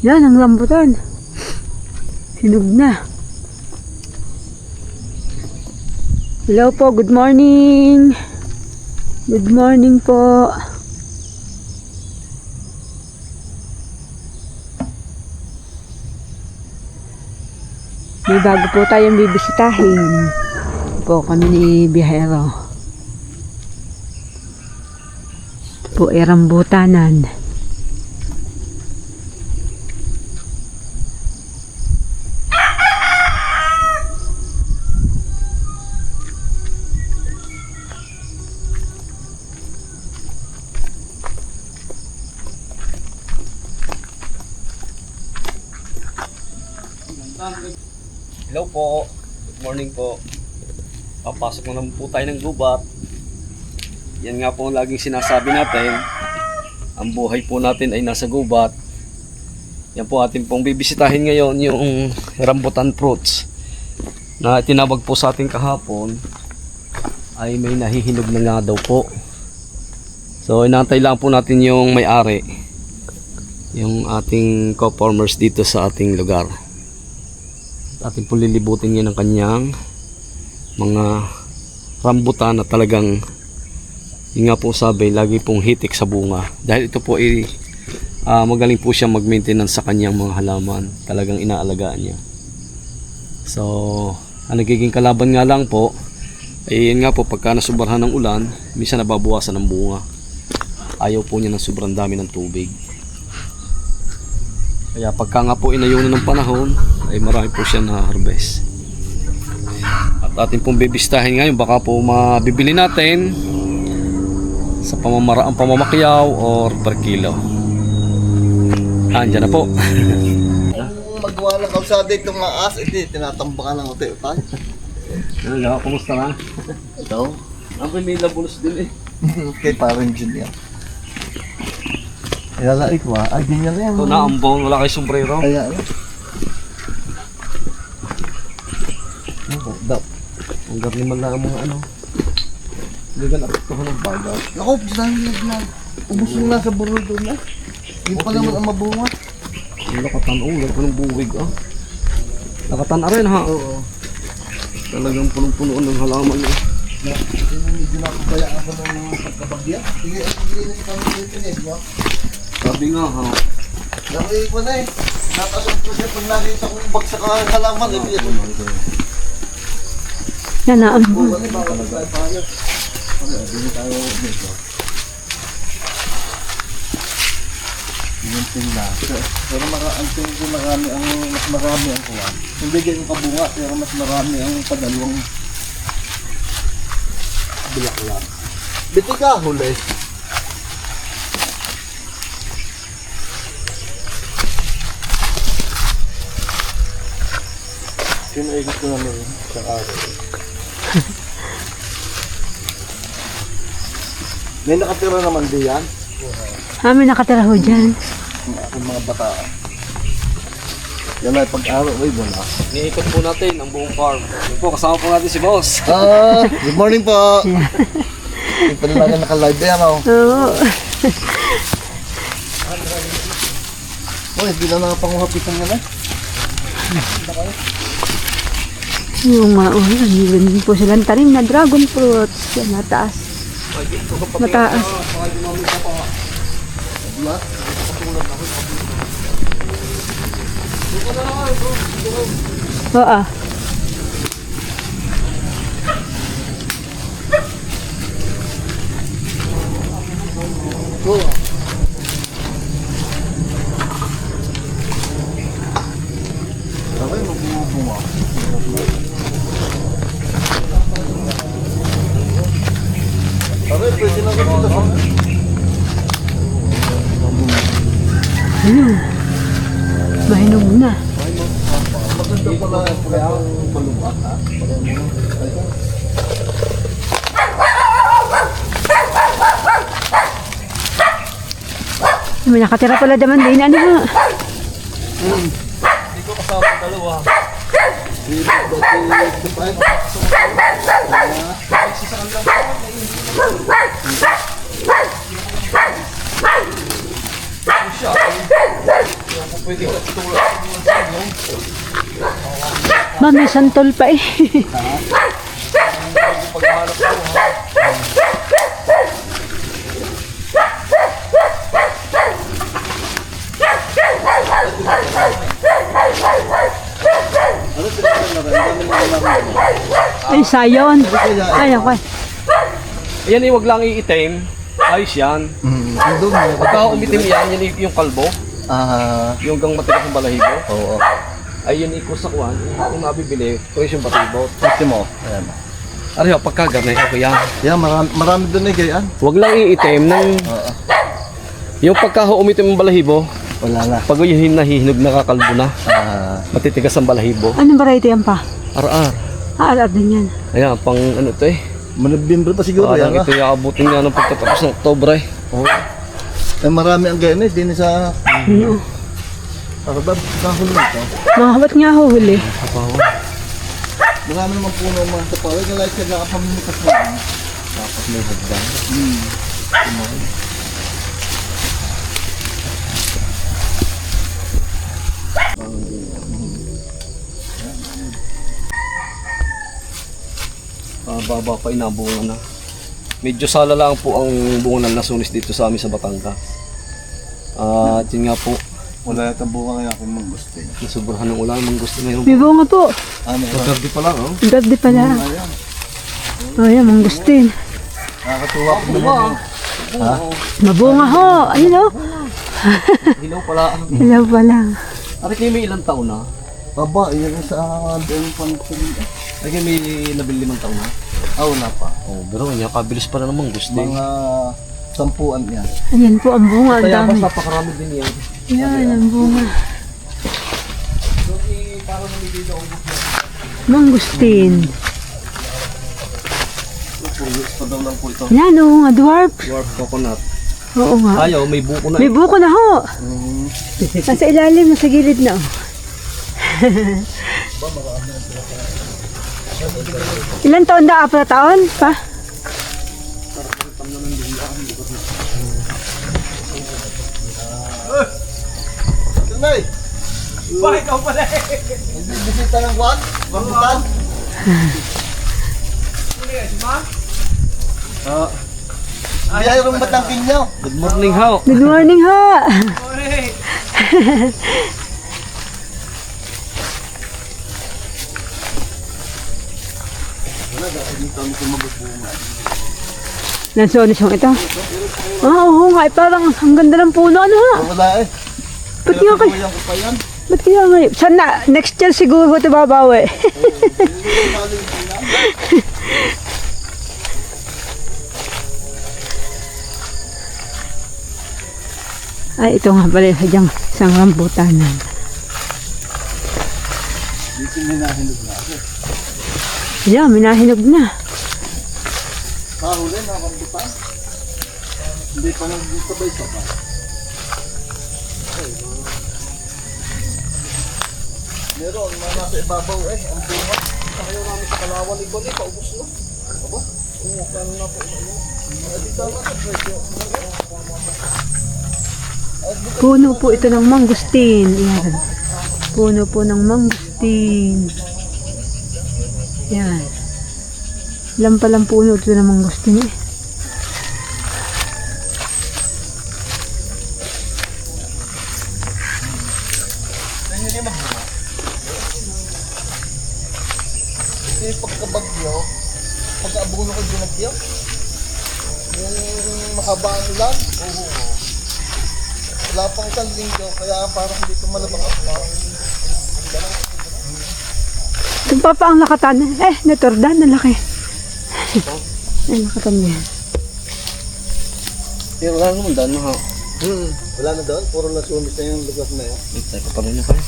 Yan ang rambutan. Hinog na. Hello po, good morning. Good morning po. May bago po tayong bibisitahin. Po kami ni Bihero. Po ay rambutanan. Hello po, good morning po. Papasok na naman po tayo ng gubat. Yan nga po ang laging sinasabi natin. Ang buhay po natin ay nasa gubat. Yan po atin pong bibisitahin ngayon yung rambutan fruits na tinawag po sa ating kahapon ay may nahihinog na nga daw po. So inantay lang po natin yung may-ari, yung ating co-farmers dito sa ating lugar. Ating po lilibutin niya ng kanyang mga rambutan na talagang yun nga po sabi, lagi pong hitik sa bunga. Dahil ito po ay magaling po siya mag-maintenance sa kanyang mga halaman. Talagang inaalagaan niya. So, ang nagiging kalaban nga lang po ay yun nga po, pagka nasubrahan ng ulan, minsan nababawasan ng bunga. Ayaw po niya ng sobrang dami ng tubig. Kaya pagka nga po inayunan ng panahon, ay marami po siya na-harvest. At ating pong bibistahin ngayon, baka po mabibili natin sa pamamaraang pamamakyaw or per kilo. Andyan na po. Magawa ng kalsada itong maas, hindi, tinatambakan ng utay-utay. Ano, kumusta na? Ito? Ang may labulos din eh. Kay parang dyan yan. Ilalaik ba? Ay, ganyan yan. Ito na, ambong, wala kay sombrero. Kaya yan. Daw. Ang garni man lang ang mga ano. Hindi ka napagtuhan ng bagat. Ako, saan naglag? Ubus yung nasa burol doon na. Yun pa naman ang mabunga. Ang lakatan, wala ko ng buwig ah. Lakatan na rin ha. Oo. Talagang punong-punoon ng halaman niya. Medyo nakakaya ako ng pagkabagya. Sige, sige na ikaw ng internet mo. Sabi nga ha. Nakikita ko na eh. Natasok ko siya pag nakita kong bagsak ang halaman. Yan na ang Ano ba ang tayo paano? Okay, hindi tayo dito. Yung na. Pero ang marami ang mas marami ang kuwan. Hindi ganyan kabunga, pero mas marami ang padalawang bilak lang. Biti ka huli. Pinaigit ko naman sa araw. May nakatira naman diyan. may nakatira ho dyan. Ang mga bataan. Yan ay pag-araw ay wala. Iikot po natin ang buong farm. Yun po, kasama po natin si boss. Good morning po. Ito na lang naka-live yan oh. Oo. Uy, hindi na nakapanguhapitan nga na. Yung nandun din po silang tanim na dragon fruits. Yan, mataas. Mataas. Oo. Okay, magbubunga. Okay, pwede na rin dito. Mahinog na. Maganda pala ang palubat ha. May nakatira pala naman din. Ano nga? Hindi ko kasama ang dalawa. pwede ka tulad. Ma, may santol pa eh. Paghanap mo, ha? Ano pinaglalaro? Ang dami mo nalaro. Ay, sayon. Ay, ako. Yan eh, wag lang iitim. Ayos yan. Ang dumi. Pagka umitim yan, yan yung kalbo. Yung Yung gang matigas ng balahibo. oo. Ay yun ikos sa kuwan. Kung mabibili, presyo yung batibot. Pati mo. Ayan. Ano yun, pagka ganay, okay yan. Yan, marami doon eh gayaan. Wag lang iitim ng... Oo. Yung pagka umitim ang balahibo, Wala na. pag yung nahihinog nakakalbo na, matitigas ang balahibo. Anong variety yan pa? Ar-ar. Alam din yan. Ayan, pang ano to eh. Manabimbre pa siguro yan. Parang ito yung abutin nga ng pagtatapos ng Oktobre. Oo. Eh, marami ang gayaan eh. Di na sa... Ano? Para ba? Kahul nito. Makabat nga huli. Marami naman puno ang mga tapawag. Yung like ka nakapamimitas mo. Dapat may hagdan. Baba pa inabungan na. Medyo sala lang po ang bunga ng lasunis dito sa amin sa Batangas. At yun nga po, Wala yata bunga ngayon akong manggusto eh. nasubrahan ng ulan, mang gusto mayroon May bunga po. Ano yun? Pagkardi pa lang, oh. Gabdi pala. Ayan. Oh, yan, mangustin. Nakakatuwa ko naman. Ha? Mabunga ho. Ayun o. Hilaw pala. Ilaw pa lang. Ari kayo may ilang taon na? Baba, iyan sa doon pansin. Ari kayo may labing 5 taon na? Wala pa. Oh, pero nga, pabilis pa na namang gusto. Mga 10 yan. Ayan po ang bunga. Ang Kaya dami. mas napakarami din yan. Yan, ang bunga. Mangustin. Purwis pa daw lang po ito. Yan o, nga dwarf. Dwarf coconut. Oo nga. Ayaw, may buko na May eh. buko na ho. Nasa ilalim, nasa gilid na. Ilan taon na? 4 taon pa? Tunay! Bakit ikaw pala eh? Nagbibisita ng what? Rambutan? Biyahe rin ba't ang kinyo? Good morning, how? Good morning ha. Lansones yung ito. Oo nga, parang ang ganda ng puno. Ano ha? Wala eh. Ba't nga kayo? Kumayang ko pa yan. Ba't kaya ngayon? Sana, next year siguro ito babawi. Ay, ito nga pala sadyang isang rambutanan. Dito minahinog na ako. Yeah, minahinog na. Kahuli na rambutan. Hindi pa nang sabay-sabay. Meron, mga nasa ibabaw eh. Ang bunga. Ayaw namin sa Kalawan, iba eh, paubos na. Oo, kano na po. Dito na sa presyo. Puno po ito ng mangustin. Yan. Puno po ng mangustin. Yan. Ilan palang puno ito ng mangustin eh. Hindi magbunga. Kasi pagkabagyo, pag-abuno ko binagyo, yung mahaba ang ulan, wala pang isang linggo, kaya parang hindi ko malabang ako. Itong papa ang lakatan. Natordan na laki. Ay, lakatan niya. Eh, wala naman daan na, ha? Wala na doon, puro nasumis na yung lugar na yun. Wait, tayo pa rin kayo.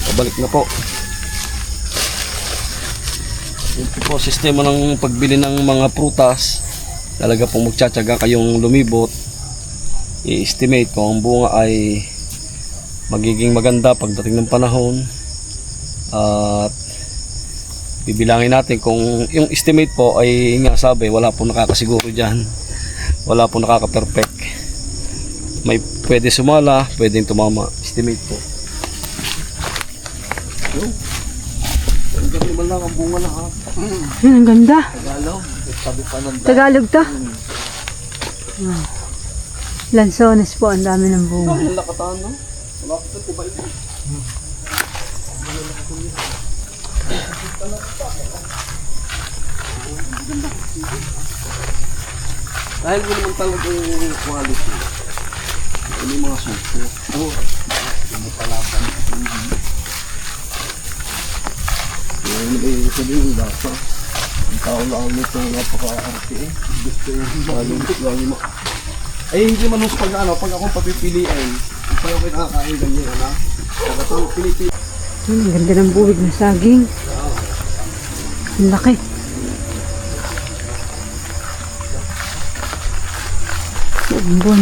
Pabalik na po. Ito po, sistema ng pagbili ng mga prutas. Talaga pong magtsatsaga kayong lumibot. I-estimate kung ang bunga ay magiging maganda pagdating ng panahon. At bibilangin natin kung yung estimate po ay nga sabi, wala po nakakasiguro dyan. Wala po nakaka-perfect. May pwede sumala, pwedeng tumama. Estimate po. Ang ganda naman lang ang bunga na ha. Yun, ang ganda. Tagalog. Sabi pa ng Tagalog to. Lansones po, ang dami ng bunga. Ang lakatan no? Wala ko sa ba ito? Dahil mo naman talaga yung quality. Ano yung mga suko? Oo. Yung palaban. Yung sabihin yung lasa. Ang tao lang nito napaka-arte eh. Gusto yung lalo. Ay hindi man pag ano, pag akong papipiliin, pag ako nakakain ganyan, ano? Pag ako pinipili. Ang ganda ng buwig na saging. Ang laki. Ambon.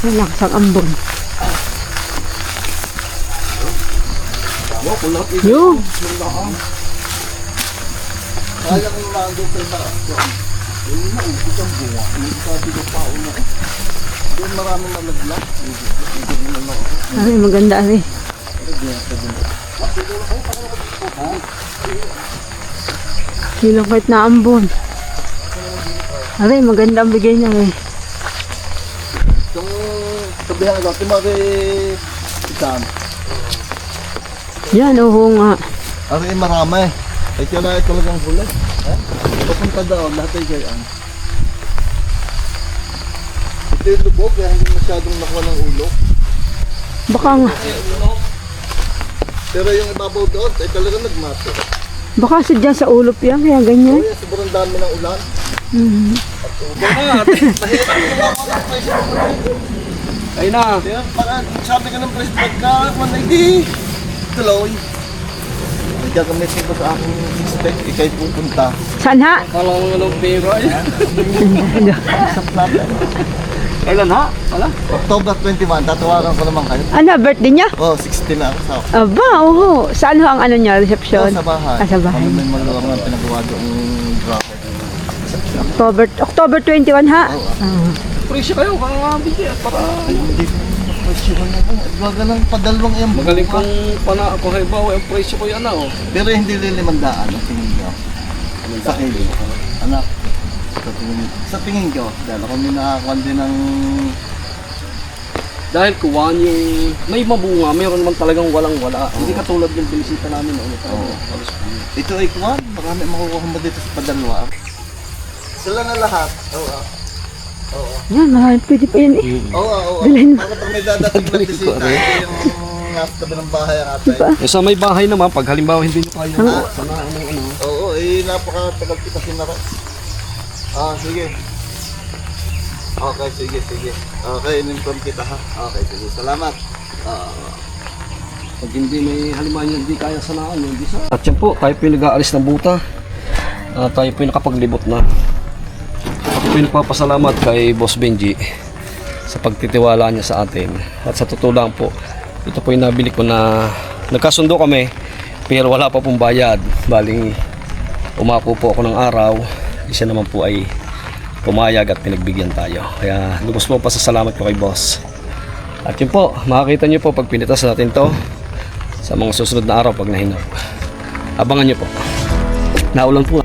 Ang lakas ang ambon. Wow, kulap ito. Yo! Kaya kong nandun sa taas ko. Yung naubos ang bunga. Yung sabi ko pa una. Yung maraming malaglag. Ay, maganda ari. Kilong kahit na ambon. Ari, maganda ang bigay niya eh. Yung sabihan ko, timari isan. Yan, oo nga. Ari marami. Ay kaya talagang huli. Papunta daw, lahat ay gayaan. Ito yung lubog, kaya hindi masyadong nakuha ng ulo. Baka nga. Pero yung ibabaw doon, ay talagang nagmato. Baka sadya sa ulop yan, kaya ganyan. Kaya sobrang dami ng ulan. Mhm. Ayun na. Kaya parang sabi ka ng presyo, pagka manay, tuloy. Ay gagamitin ko sa aking spec, ikay pupunta. Saan ha? Kala ko ng pera eh. Sa plata. Kailan ha? Wala? October 21, tatawagan ko naman kayo. Ano, birthday niya? Oh, 16 na ako sa Aba, oo. Saan ho ang ano niya, reception? sa bahay. Ah, sa bahay. Kami may maluwang na pinagawa doon drop. October 21 ha? Oo. Ah. Presyo kayo, kakabigyan para Hindi ko presyo ko na. Adwaga lang padalawang yung magaling kong pana ako hay bawa ang presyo ko yan oh. Pero hindi lilimandaan ang tingin ko. Sa kilo. Anak. Sa tingin ko. Dahil ako may nakakuha din ng... Dahil kuwan yung may mabunga, mayroon naman talagang walang-wala. Hindi katulad yung binisita namin noon. Ito ay kuwan. Marami makukuha mo dito sa padalwa. Sila na lahat. Oo. Oo. Yan, marami pwede pa yan eh. Oo. Bilhin mo. Para pag may dadating na bisita, ito yung nasa tabi ng bahay ang atay. Diba? Eh, sa may bahay naman, pag halimbawa hindi nyo kaya sana ano. Oo, napakatagal kita sinara. Sige. Okay, sige. Okay, in-inform kita ha. Okay, sige. Salamat. Pag hindi may halimbawa nyo hindi kaya sanaan, hindi sa... At yan po, tayo po yung nag-aalis ng buta. Tayo po yung nakapaglibot na. Ako po yung nagpapasalamat kay Boss Benji sa pagtitiwala niya sa atin. At sa totoo lang po, ito po yung nabili ko na nagkasundo kami pero wala pa pong bayad. Baling umako po ako ng araw. Isa naman po ay pumayag at pinagbigyan tayo. Kaya lubos po pasasalamat ko kay Boss. At yun po, makikita nyo po pag pinitas natin to sa mga susunod na araw pag nahinog. Abangan nyo po. Naulan po.